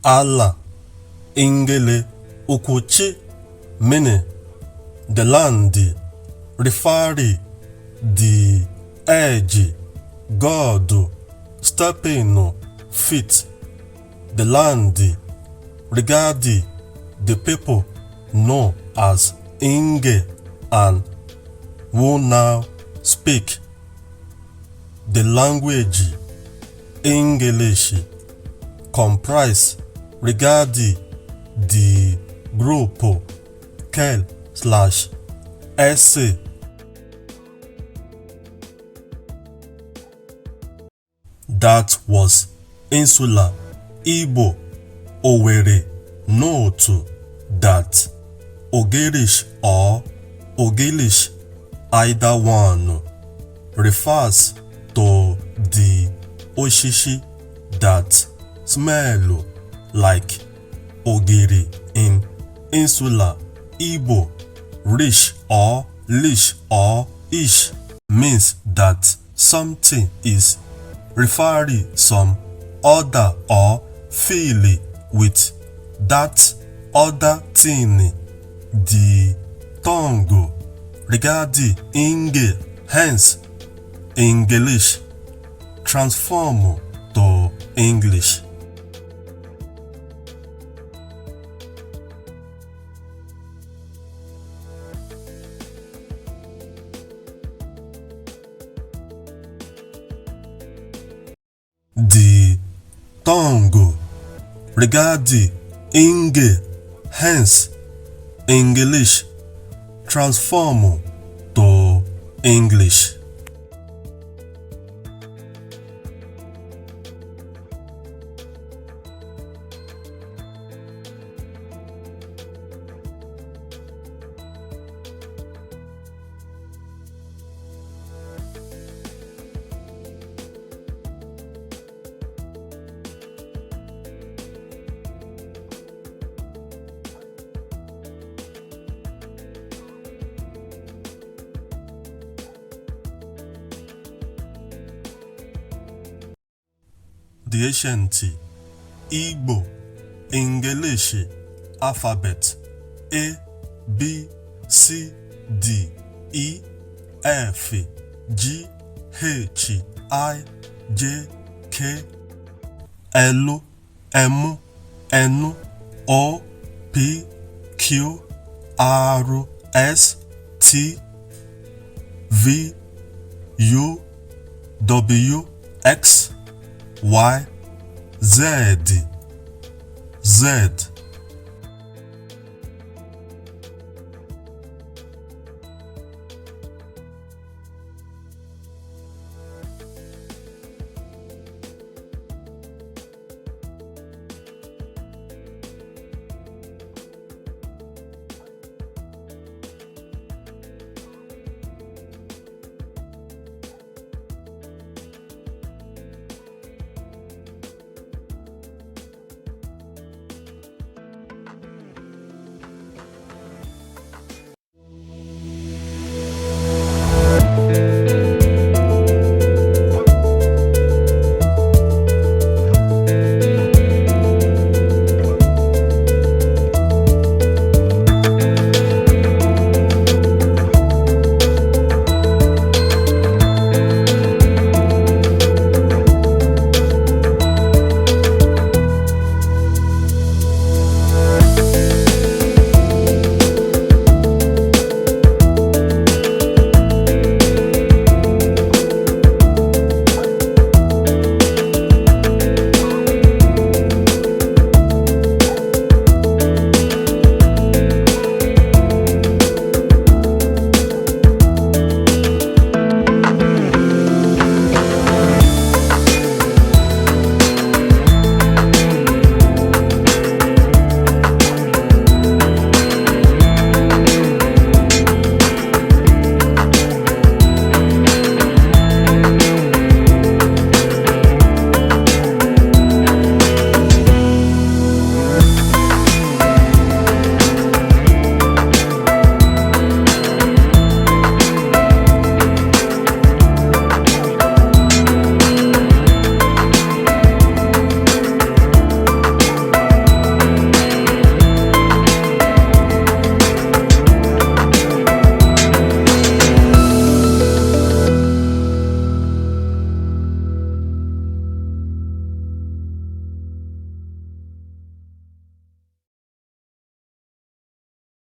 Allah, Engele-Ukwuchi, meaning the land, referring the edge, God, steppinu, feet, the land, regarding the people known as Enge and who now speak the language Engelish, comprise regarding the group Kel/S that was insular Igbo Ouwarre. Note that Engelish or Engelish, either one, refers to the oshishi that smell like ogiri in insular Igbo. Rich or lish or ish means that something is referring some other or feeling with that other thing. The tongue regarding Enge, hence Engelish, transform to English. The tongue regarding Enge, hence Engelish, transform to English. The ancient Igbo Engelish alphabet A, B, C, D, E, F, G, H, I, J, K, L, M, N, O, P, Q, R, S, T, V, U, W, X, Y, Z.